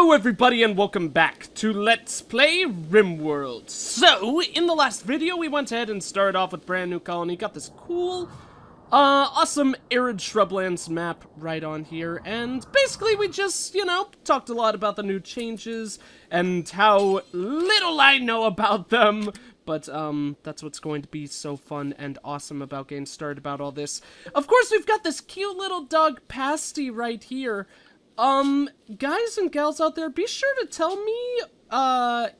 Hello everybody and welcome back to Let's Play RimWorld. So, in the last video we went ahead and started off with brand new colony, got this cool, awesome arid shrublands map right on here, and basically we just, talked a lot about the new changes and how little I know about them. But, that's what's going to be so fun and awesome about getting started about all this. Of course, we've got this cute little dog Pasty right here. Guys and gals out there, be sure to tell me,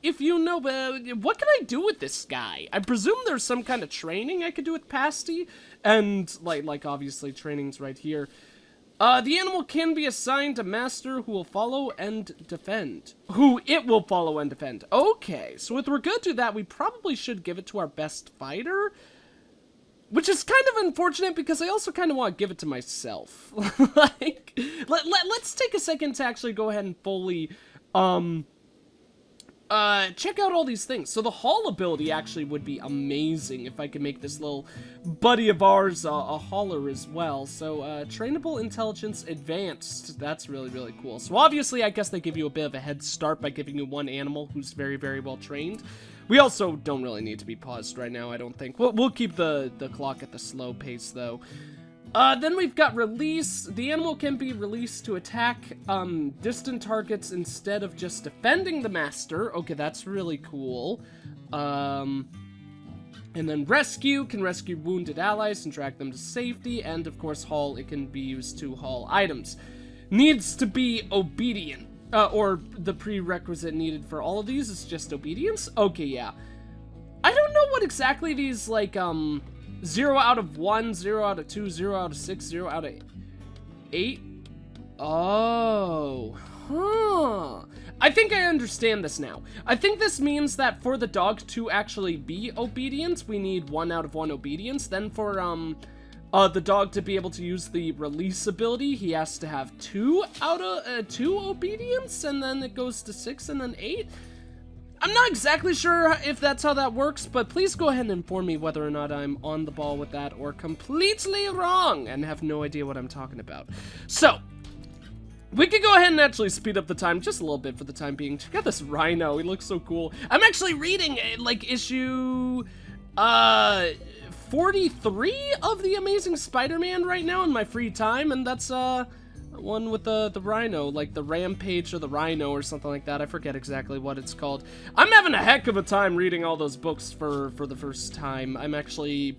if you know, what can I do with this guy? I presume there's some kind of training I could do with Pasty, and, like, obviously, training's right here. The animal can be assigned a master who will follow and defend. Who it will follow and defend. Okay, so if we're gonna do that, we probably should give it to our best fighter. Which is kind of unfortunate because I also kind of want to give it to myself. Like, let's take a second to actually go ahead and fully, check out all these things. So the haul ability actually would be amazing if I could make this little buddy of ours a hauler as well. So, trainable intelligence advanced. That's really, really cool. So obviously, I guess they give you a bit of a head start by giving you one animal who's very, very well trained. We also don't really need to be paused right now, I don't think. We'll keep the clock at the slow pace, though. Then we've got release. The animal can be released to attack distant targets instead of just defending the master. Okay, that's really cool. And then rescue, can rescue wounded allies and drag them to safety. And, of course, haul, it can be used to haul items. Needs to be obedient. Or the prerequisite needed for all of these is just obedience? Okay, yeah. I don't know what exactly these, like, 0 out of 1, 0 out of 2, 0 out of 6, 0 out of 8? Oh, huh. I think I understand this now. I think this means that for the dog to actually be obedient, we need 1 out of 1 obedience. Then for, the dog to be able to use the release ability, he has to have 2 out of 2 obedience, and then it goes to 6 and then 8. I'm not exactly sure if that's how that works, but please go ahead and inform me whether or not I'm on the ball with that or completely wrong and have no idea what I'm talking about. So, we could go ahead and actually speed up the time just a little bit for the time being. Check out this rhino, he looks so cool. I'm actually reading, like, issue, 43 of the Amazing Spider-Man right now in my free time, and that's, one with the rhino, like the Rampage or the Rhino or something like that. I forget exactly what it's called. I'm having a heck of a time reading all those books for the first time. I'm actually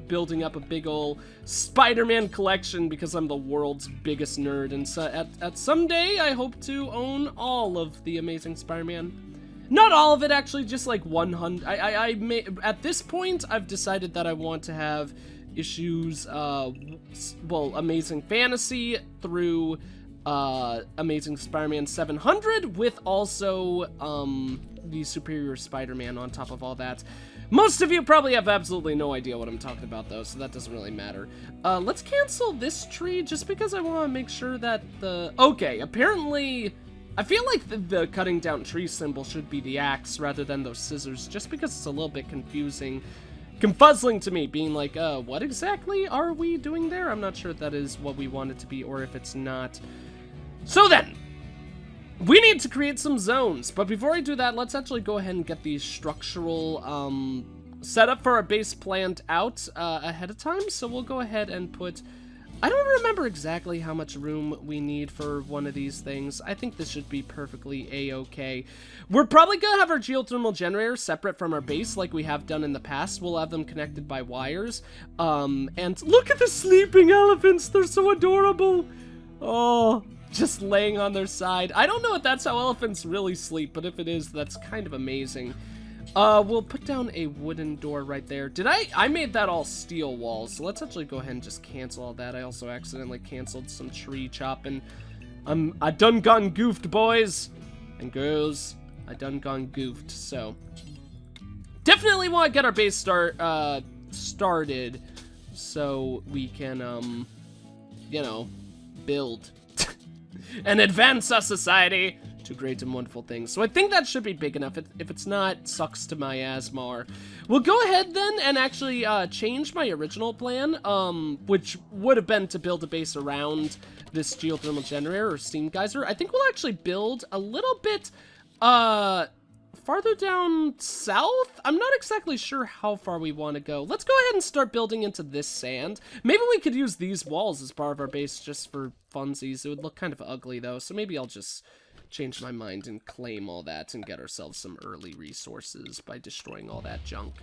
building up a big ol' Spider-Man collection because I'm the world's biggest nerd, and so at someday I hope to own all of the Amazing Spider-Man. Not all of it, actually, just like 100. At this point, I've decided that I want to have issues, well, Amazing Fantasy through, Amazing Spider-Man 700, with also, the Superior Spider-Man on top of all that. Most of you probably have absolutely no idea what I'm talking about, though, so that doesn't really matter. Let's cancel this tree, just because I want to make sure that okay, apparently, I feel like the cutting down tree symbol should be the axe rather than those scissors, just because it's a little bit confuzzling to me, being like, what exactly are we doing there? I'm not sure if that is what we want it to be, or if it's not. So then, we need to create some zones, but before I do that, let's actually go ahead and get the structural, setup for our base planned out, ahead of time, so we'll go ahead and put... I don't remember exactly how much room we need for one of these things. I think this should be perfectly a-okay. We're probably gonna have our geothermal generators separate from our base like we have done in the past. We'll have them connected by wires. And look at the sleeping elephants! They're so adorable! Oh, just laying on their side. I don't know if that's how elephants really sleep, but if it is, that's kind of amazing. We'll put down a wooden door right there. I made that all steel walls, so let's actually go ahead and just cancel all that. I also accidentally canceled some tree chopping. I done gone goofed, boys and girls. I done gone goofed, so. Definitely want to get our base started so we can, build and advance our society to great and wonderful things. So I think that should be big enough. If it's not, sucks to my asmar. We'll go ahead then and actually change my original plan, which would have been to build a base around this geothermal generator or steam geyser. I think we'll actually build a little bit, farther down south. I'm not exactly sure how far we want to go. Let's go ahead and start building into this sand. Maybe we could use these walls as part of our base just for funsies. It would look kind of ugly, though, so maybe I'll just change my mind and claim all that and get ourselves some early resources by destroying all that junk.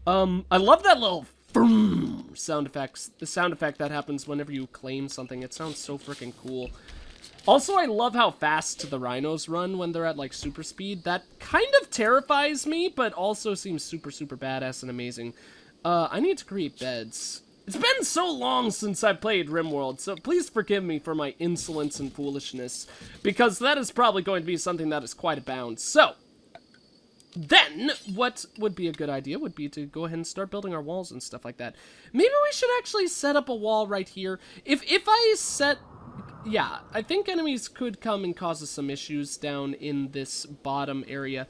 I love that little sound effects. The sound effect that happens whenever you claim something. It sounds so freaking cool. Also, I love how fast the rhinos run when they're at, like, super speed. That kind of terrifies me, but also seems super, super badass and amazing. I need to create beds. It's been so long since I played RimWorld, so please forgive me for my insolence and foolishness, because that is probably going to be something that is quite abound. So, then, what would be a good idea would be to go ahead and start building our walls and stuff like that. Maybe we should actually set up a wall right here. If I set... Yeah, I think enemies could come and cause us some issues down in this bottom area.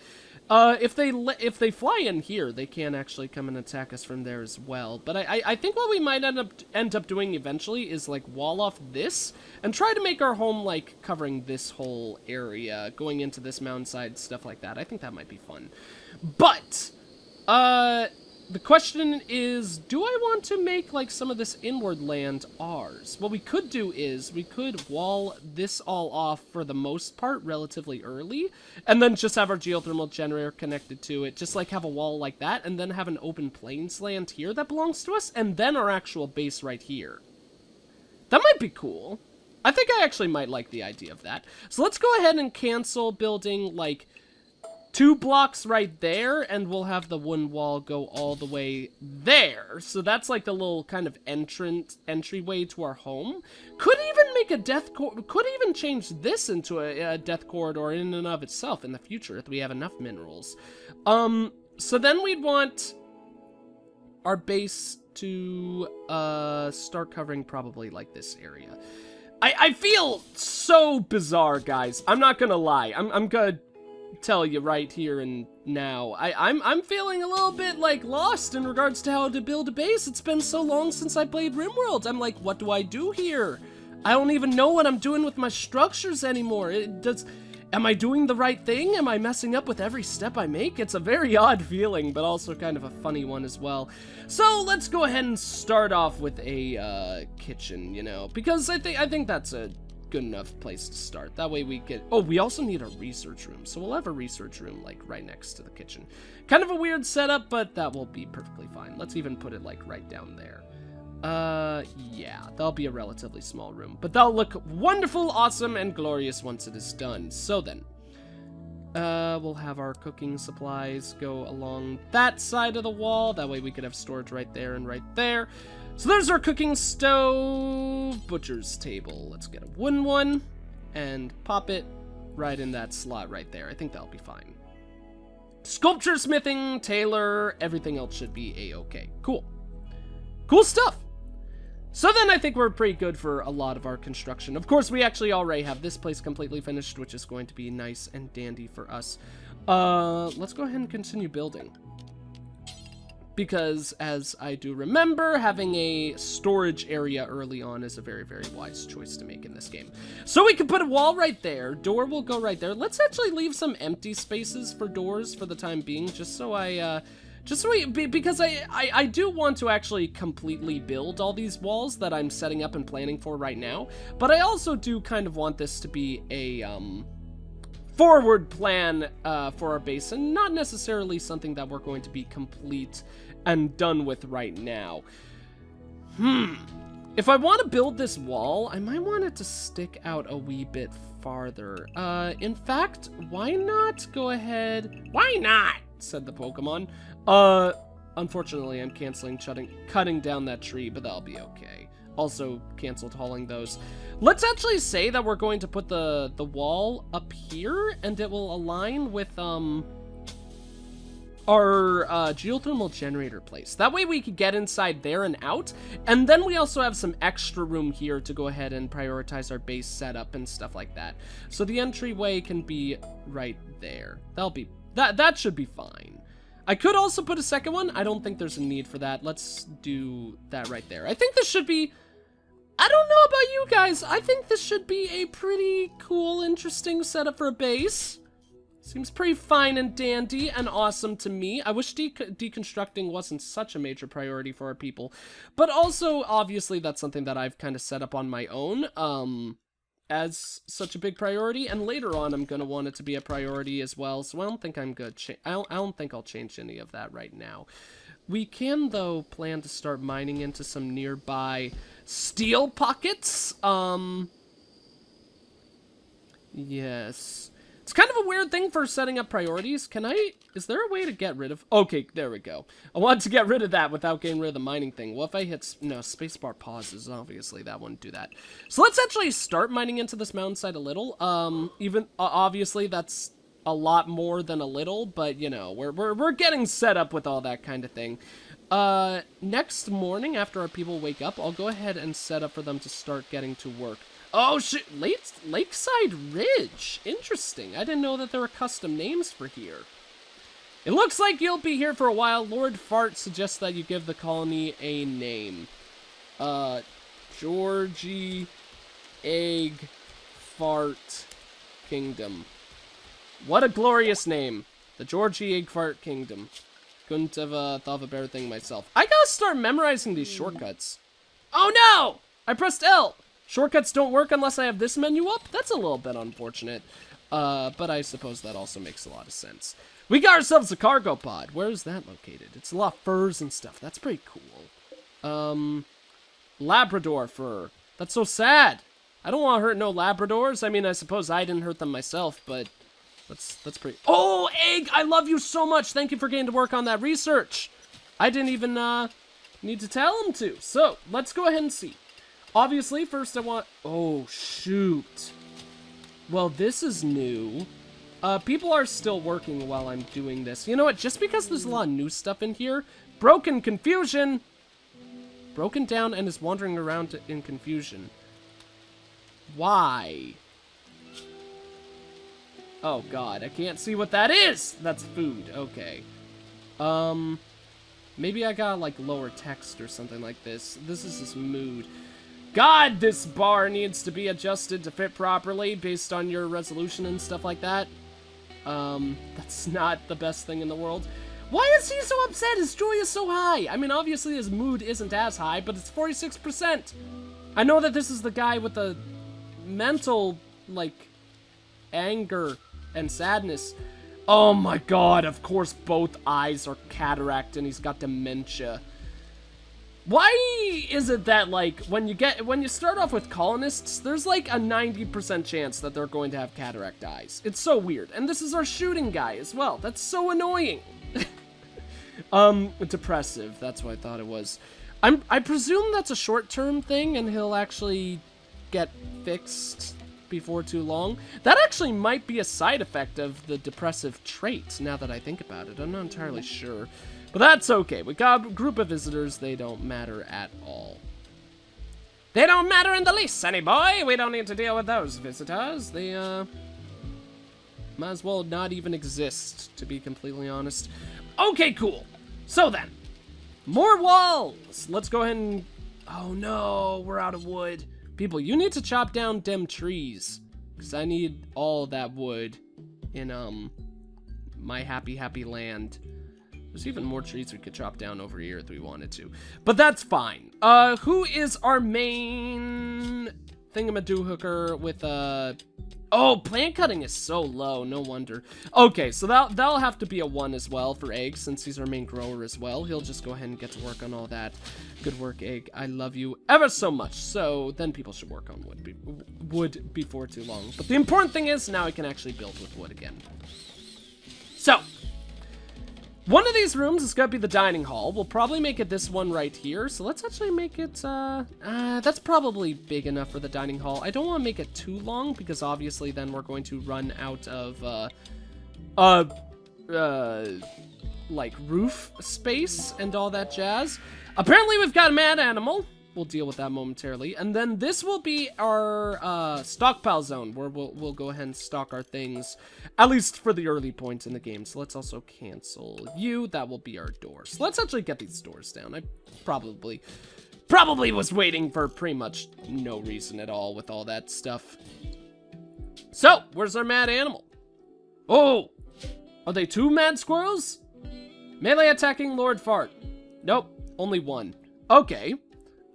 If they fly in here, they can actually come and attack us from there as well. But I think what we might end up doing eventually is, like, wall off this and try to make our home, like, covering this whole area, going into this mountainside, stuff like that. I think that might be fun. But, the question is, do I want to make, like, some of this inward land ours? What we could do is, we could wall this all off for the most part relatively early, and then just have our geothermal generator connected to it, just, like, have a wall like that, and then have an open plains land here that belongs to us, and then our actual base right here. That might be cool. I think I actually might like the idea of that. So let's go ahead and cancel building, like, 2 blocks right there, and we'll have the one wall go all the way there. So that's like the little kind of entryway to our home. Could even make a could even change this into a death corridor in and of itself in the future if we have enough minerals. So then we'd want our base to start covering probably like this area. I feel so bizarre, guys. I'm not gonna lie. I'm gonna tell you right here and now. I'm feeling a little bit, like, lost in regards to how to build a base. It's been so long since I played RimWorld. I'm like, what do I do here? I don't even know what I'm doing with my structures anymore. Am I doing the right thing? Am I messing up with every step I make? It's a very odd feeling, but also kind of a funny one as well. So let's go ahead and start off with a kitchen, you know, because I think that's a good enough place to start. That way we get... Oh, we also need a research room, so we'll have a research room, like, right next to the kitchen. Kind of a weird setup, but that will be perfectly fine. Let's even put it, like, right down there. Yeah, that'll be a relatively small room, but that'll look wonderful, awesome, and glorious once it is done. So then, we'll have our cooking supplies go along that side of the wall. That way we could have storage right there and right there. So there's our cooking stove, butcher's table. Let's get a wooden one and pop it right in that slot right there. I think that'll be fine. Sculpture, smithing, tailor, everything else should be a-okay. Cool. Cool stuff. So then I think we're pretty good for a lot of our construction. Of course, we actually already have this place completely finished, which is going to be nice and dandy for us. Let's go ahead and continue building. Because, as I do remember, having a storage area early on is a very, very wise choice to make in this game. So we can put a wall right there. Door will go right there. Let's actually leave some empty spaces for doors for the time being, just so because I do want to actually completely build all these walls that I'm setting up and planning for right now. But I also do kind of want this to be a, forward plan for our base, and not necessarily something that we're going to be complete and done with right now. If I want to build this wall, I might want it to stick out a wee bit farther. In fact, why not go ahead... Why not? Said the Pokemon. Unfortunately, I'm canceling cutting down that tree, but that'll be okay. Also, canceled hauling those. Let's actually say that we're going to put the wall up here, and it will align with, our, geothermal generator place. That way we can get inside there and out, and then we also have some extra room here to go ahead and prioritize our base setup and stuff like that. So the entryway can be right there. That should be fine. I could also put a second one. I don't think there's a need for that. Let's do that right there. I think this should be I don't know about you guys. I think this should be a pretty cool, interesting setup for a base. Seems pretty fine and dandy and awesome to me. I wish deconstructing wasn't such a major priority for our people. But also, obviously, that's something that I've kind of set up on my own as such a big priority. And later on, I'm going to want it to be a priority as well. So I don't think I'm good. I don't think I'll change any of that right now. We can, though, plan to start mining into some nearby steel pockets. Yes. It's kind of a weird thing for setting up priorities. Is there a way to get rid of... Okay, there we go. I want to get rid of that without getting rid of the mining thing. Well, if I hit... No, spacebar pauses. Obviously, that wouldn't do that. So let's actually start mining into this mountainside a little. Obviously, that's a lot more than a little, but, you know, we're getting set up with all that kind of thing. Next morning, after our people wake up, I'll go ahead and set up for them to start getting to work. Oh, shit. Lakeside Ridge. Interesting. I didn't know that there were custom names for here. It looks like you'll be here for a while. Lord Fart suggests that you give the colony a name. Georgie Egg Fart Kingdom. What a glorious name. The Georgie Egg Fart Kingdom. Couldn't have thought of a better thing myself. I gotta start memorizing these shortcuts. Oh no! I pressed L. Shortcuts don't work unless I have this menu up? That's a little bit unfortunate. But I suppose that also makes a lot of sense. We got ourselves a cargo pod. Where is that located? It's a lot of furs and stuff. That's pretty cool. Labrador fur. That's so sad. I don't want to hurt no Labradors. I mean, I suppose I didn't hurt them myself, but that's pretty... Oh, Egg! I love you so much. Thank you for getting to work on that research. I didn't even need to tell him to. So, let's go ahead and see. Obviously, first I want... Oh, shoot. Well, this is new. People are still working while I'm doing this. You know what? Just because there's a lot of new stuff in here. Broken confusion. Broken down and is wandering around in confusion. Why? Oh, God. I can't see what that is. That's food. Okay. Maybe I gotta, like, lower text or something like this. This is his mood. God, this bar needs to be adjusted to fit properly based on your resolution and stuff like that. That's not the best thing in the world. Why is he so upset? His joy is so high. I mean, obviously his mood isn't as high, but it's 46%. I know that this is the guy with the mental, like, anger and sadness. Oh my God, of course both eyes are cataract and he's got dementia. Why is it that, like, when you start off with colonists, there's like a 90% chance that they're going to have cataract eyes? It's so weird. And this is our shooting guy as well. That's so annoying. Depressive. That's what I thought it was. I presume that's a short-term thing and he'll actually get fixed before too long. That actually might be a side effect of the depressive trait, now that I think about it. I'm not entirely sure. But that's okay. We got a group of visitors. They don't matter at all. They don't matter in the least, sonny boy. We don't need to deal with those visitors. They, might as well not even exist, to be completely honest. Okay, cool. So then, more walls. Let's go ahead and... Oh no, we're out of wood. People, you need to chop down them trees. Because I need all that wood in, my happy, happy land. There's even more trees we could chop down over here if we wanted to. But that's fine. Who is our main thingamadoo-hooker with, Oh, plant cutting is so low, no wonder. Okay, so that'll have to be a 1 as well for Egg, since he's our main grower as well. He'll just go ahead and get to work on all that. Good work, Egg. I love you ever so much. So then people should work on wood before too long. But the important thing is now I can actually build with wood again. So... one of these rooms is going to be the dining hall. We'll probably make it this one right here. So let's actually make it, that's probably big enough for the dining hall. I don't want to make it too long because obviously then we're going to run out of, like roof space and all that jazz. Apparently we've got a mad animal. We'll deal with that momentarily. And then this will be our stockpile zone where we'll go ahead and stock our things, at least for the early points in the game. So let's also cancel you. That will be our door. So let's actually get these doors down. I probably Probably was waiting for pretty much no reason at all with all that stuff. So, where's our mad animal? Oh! Are they 2 mad squirrels? Melee attacking Lord Fart. Nope, only 1. Okay.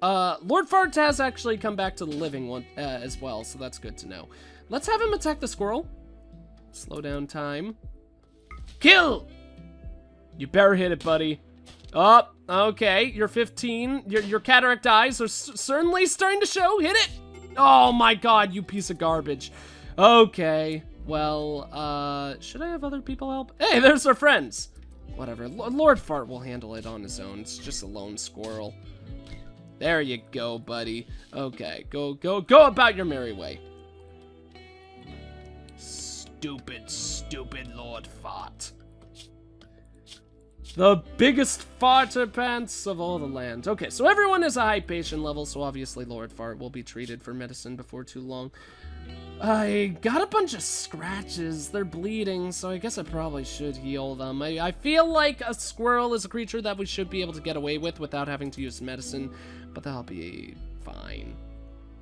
Lord Fart has actually come back to the living one as well, so that's good to know. Let's have him attack the squirrel. Slow down time. Kill! You better hit it, buddy. Oh, okay, you're 15. Your cataract eyes are certainly starting to show. Hit it! Oh my god, you piece of garbage. Okay, well, should I have other people help? Hey, there's our friends. Whatever, Lord Fart will handle it on his own. It's just a lone squirrel. There you go, buddy. Okay, go about your merry way. Stupid Lord Fart. The biggest farter pants of all the land. Okay, so everyone is a high patient level, so obviously Lord Fart will be treated for medicine before too long. I got a bunch of scratches. They're bleeding, so I guess I probably should heal them. I feel like a squirrel is a creature that we should be able to get away with without having to use medicine, but that'll be fine.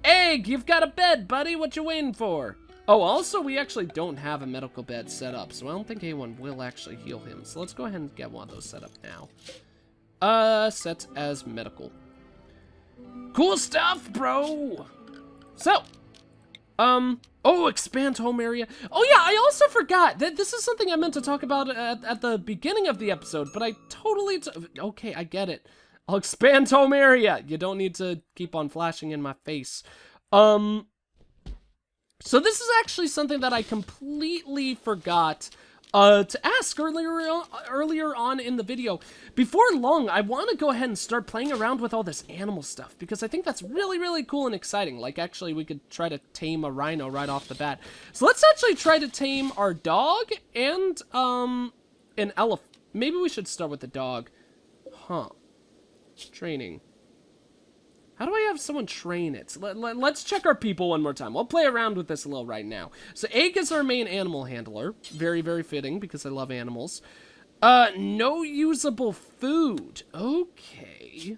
Egg, you've got a bed, buddy. What you waiting for? Oh, also, we actually don't have a medical bed set up, so I don't think anyone will actually heal him. So let's go ahead and get one of those set up now. Set as medical. Cool stuff, bro! So, oh, expand home area. Oh yeah, I also forgot that this is something I meant to talk about at the beginning of the episode, but I totally, okay, I get it. I'll expand home area. You don't need to keep on flashing in my face. So this is actually something that I completely forgot to ask earlier on in the video. Before long, I want to go ahead and start playing around with all this animal stuff, because I think that's really, really cool and exciting. Like, actually, we could try to tame a rhino right off the bat. So let's actually try to tame our dog and, an elephant. Maybe we should start with the dog. Huh. Training. How do I have someone train it? Let's check our people one more time. We'll play around with this a little right now. So Egg is our main animal handler. Very, very fitting because I love animals. No usable food. Okay.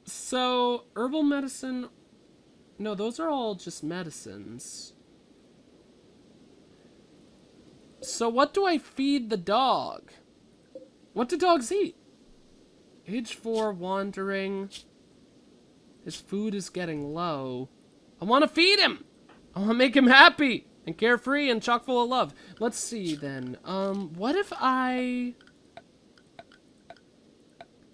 So, herbal medicine. No, those are all just medicines. So what do I feed the dog? What do dogs eat? Age 4, wandering. His food is getting low. I want to feed him! I want to make him happy and carefree and chock full of love. Let's see then. What if I...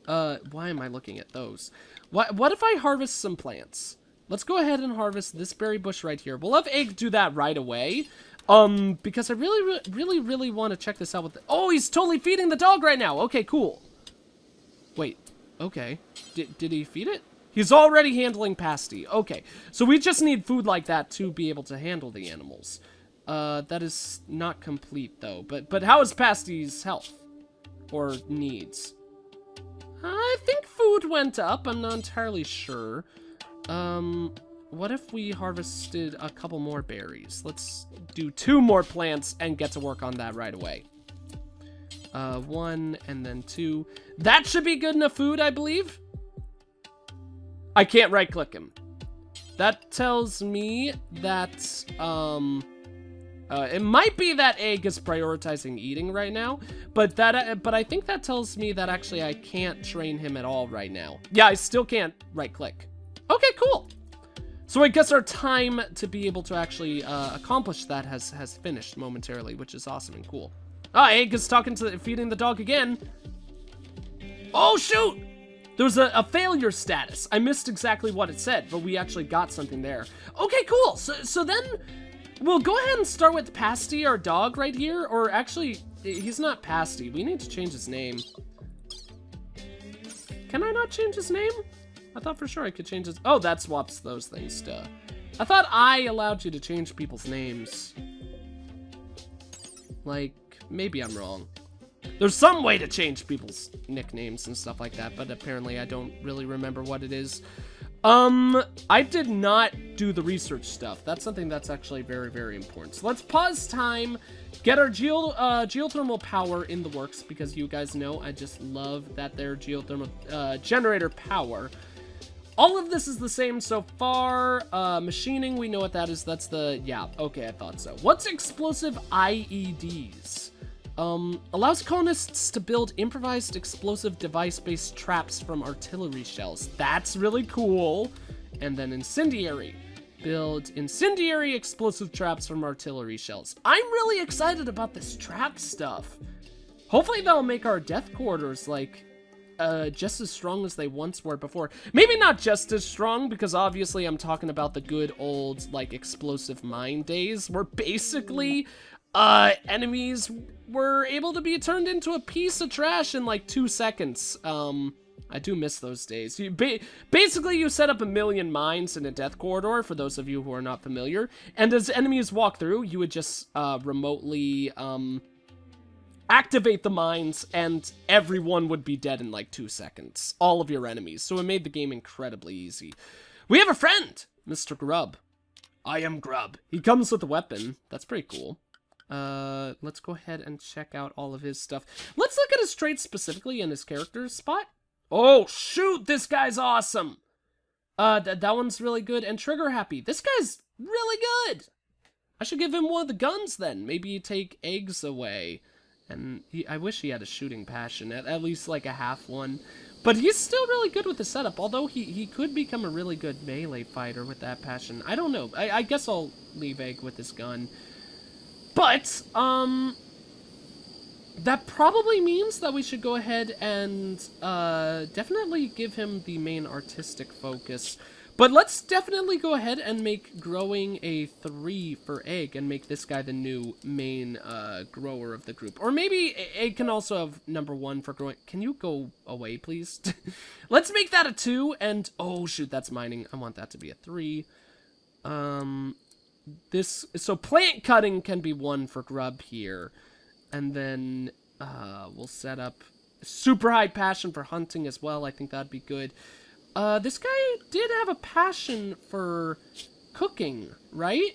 why am I looking at those? What if I harvest some plants? Let's go ahead and harvest this berry bush right here. We'll have Egg do that right away. Because I really want to check this out with the... Oh, he's totally feeding the dog right now. Okay, cool. Wait, okay. Did he feed it? He's already handling pasty. Okay, so we just need food like that to be able to handle the animals. That is not complete though. But how is Pasty's health? Or needs? I think food went up. I'm not entirely sure. What if we harvested a couple more berries? Let's do 2 more plants and get to work on that right away. 1 and then 2. That should be good enough food, I believe. I can't right-click him. That tells me that, it might be that Egg is prioritizing eating right now, but I think that tells me that actually I can't train him at all right now. Yeah, I still can't right-click. Okay, cool. So I guess our time to be able to actually accomplish that has finished momentarily, which is awesome and cool. Ah, Egg is feeding the dog again. Oh, shoot! There was a failure status. I missed exactly what it said, but we actually got something there. Okay, cool. So then we'll go ahead and start with Pasty, our dog, right here. Or actually, he's not Pasty. We need to change his name. Can I not change his name? I thought for sure I could change his... Oh, that swaps those things, duh. I thought I allowed you to change people's names. Like, maybe I'm wrong. There's some way to change people's nicknames and stuff like that, but apparently I don't really remember what it is. I did not do the research stuff. That's something that's actually very, very important. So let's pause time, get our geothermal power in the works, because you guys know I just love that their geothermal generator power. All of this is the same so far. Machining, we know what that is. That's the, yeah, okay, I thought so. What's explosive IEDs? Allows colonists to build improvised explosive device-based traps from artillery shells. That's really cool. And then incendiary. Build incendiary explosive traps from artillery shells. I'm really excited about this trap stuff. Hopefully that'll make our death quarters, like, just as strong as they once were before. Maybe not just as strong, because obviously I'm talking about the good old, like, explosive mine days, where basically, enemies were able to be turned into a piece of trash in like 2 seconds. I do miss those days. Basically, you set up a million mines in a death corridor, for those of you who are not familiar, and as enemies walk through, you would just remotely activate the mines, and everyone would be dead in like 2 seconds. All of your enemies. So it made the game incredibly easy. We have a friend, Mr. Grub. I am Grub. He comes with a weapon. That's pretty cool. Let's go ahead and check out all of his stuff. Let's look at his traits specifically in his character spot. Oh, shoot, this guy's awesome. That one's really good. And trigger happy. This guy's really good. I should give him one of the guns then. Maybe you take eggs away. And I wish he had a shooting passion, at least like a half one. But he's still really good with the setup, although he could become a really good melee fighter with that passion. I don't know. I guess I'll leave Egg with his gun. But, that probably means that we should go ahead and, definitely give him the main artistic focus. But let's definitely go ahead and make growing a 3 for Egg, and make this guy the new main, grower of the group. Or maybe Egg can also have number 1 for growing. Can you go away, please? Let's make that a 2, and, oh, shoot, that's mining. I want that to be a 3. So plant cutting can be 1 for Grub here, and then we'll set up super high passion for hunting as well. I think that'd be good. This guy did have a passion for cooking, right?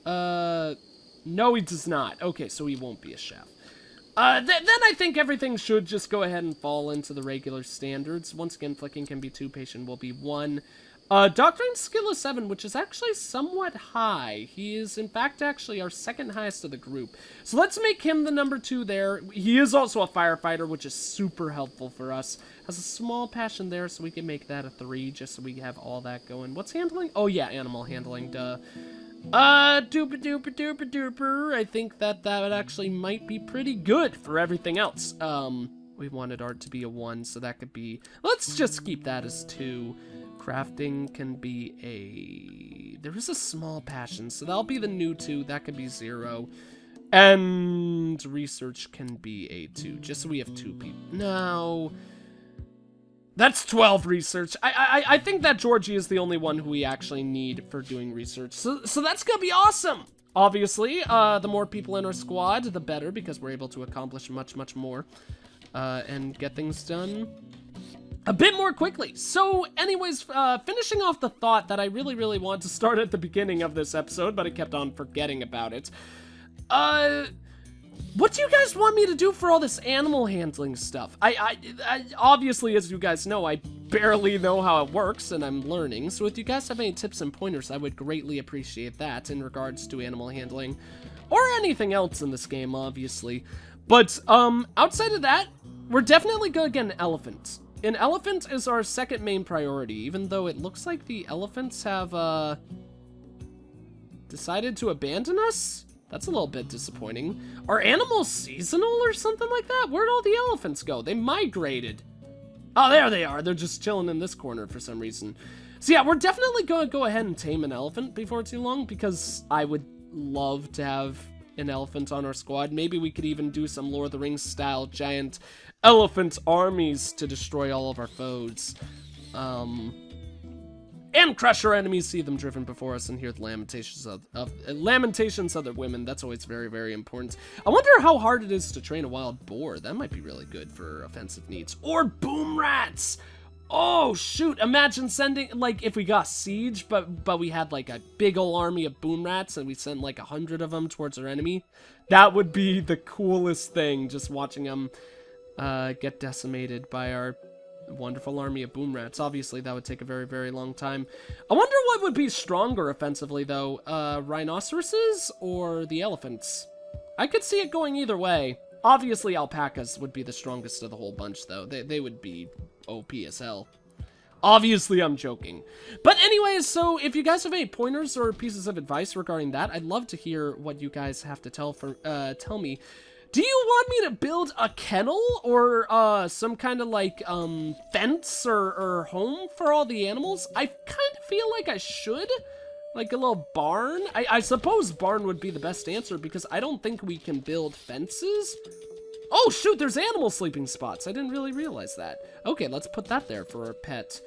No, he does not. Okay, so he won't be a chef. Then I think everything should just go ahead and fall into the regular standards. Once again, flicking can be 2, patient will be 1. Doctrine skill is 7, which is actually somewhat high. He is, in fact, actually our second highest of the group. So let's make him the number 2 there. He is also a firefighter, which is super helpful for us. Has a small passion there, so we can make that a 3, just so we have all that going. What's handling? Oh, yeah, animal handling, duh. Dooper. I think that actually might be pretty good for everything else. We wanted art to be a 1, so that could be... Let's just keep that as 2. Crafting can be a... There is a small passion, so that'll be the new 2. That could be 0. And research can be a 2, just so we have 2 people. No. That's 12 research. I think that Georgie is the only one who we actually need for doing research. So that's gonna be awesome. Obviously, the more people in our squad, the better, because we're able to accomplish much, much more. And get things done a bit more quickly. So anyways, finishing off the thought that I really, really wanted to start at the beginning of this episode, but I kept on forgetting about it. What do you guys want me to do for all this animal handling stuff? I obviously, as you guys know, I barely know how it works, and I'm learning. So if you guys have any tips and pointers, I would greatly appreciate that in regards to animal handling. Or anything else in this game, obviously. But, outside of that, we're definitely gonna get an elephant. An elephant is our second main priority, even though it looks like the elephants have, decided to abandon us? That's a little bit disappointing. Are animals seasonal or something like that? Where'd all the elephants go? They migrated. Oh, there they are. They're just chilling in this corner for some reason. So yeah, we're definitely going to go ahead and tame an elephant before too long, because I would love to have an elephant on our squad. Maybe we could even do some Lord of the Rings style giant elephant armies to destroy all of our foes. And crush our enemies, see them driven before us, and hear the lamentations of their women. That's always very, very important. I wonder how hard it is to train a wild boar. That might be really good for offensive needs. Or boom rats! Oh, shoot. Imagine sending, like, if we got siege, but we had, like, a big ol' army of boom rats, and we sent, like, 100 of them towards our enemy. That would be the coolest thing, just watching them get decimated by our wonderful army of boom rats. Obviously, that would take a very, very long time. I wonder what would be stronger offensively, though. Rhinoceroses or the elephants? I could see it going either way. Obviously, alpacas would be the strongest of the whole bunch, though. They would be OP as hell. Obviously, I'm joking. But anyways, so if you guys have any pointers or pieces of advice regarding that, I'd love to hear what you guys have to tell me. Do you want me to build a kennel or some kind of like fence or home for all the animals? I kind of feel like I should. Like a little barn? I suppose barn would be the best answer because I don't think we can build fences. Oh, shoot, there's animal sleeping spots. I didn't really realize that. Okay, let's put that there for our pet.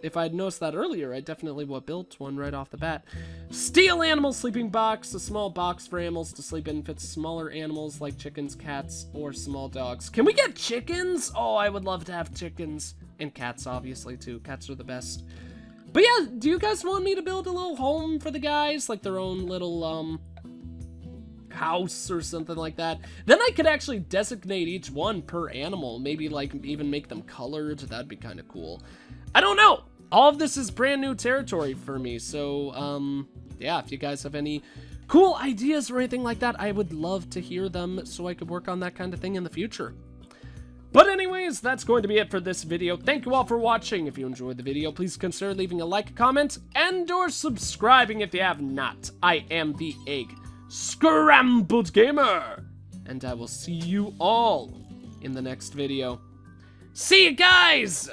If I'd noticed that earlier, I definitely would have built one right off the bat. Steel animal sleeping box, a small box for animals to sleep in, fits smaller animals like chickens, cats, or small dogs. Can we get chickens? Oh, I would love to have chickens. And cats, obviously, too. Cats are the best. But yeah, do you guys want me to build a little home for the guys? Like their own little, house or something like that? Then I could actually designate each one per animal. Maybe, like, even make them colored. That'd be kind of cool. I don't know. All of this is brand new territory for me. So, yeah, if you guys have any cool ideas or anything like that, I would love to hear them so I could work on that kind of thing in the future. But anyways, that's going to be it for this video. Thank you all for watching. If you enjoyed the video, please consider leaving a like, comment, and or subscribing if you have not. I am the EggScrambledGamer, and I will see you all in the next video. See you guys!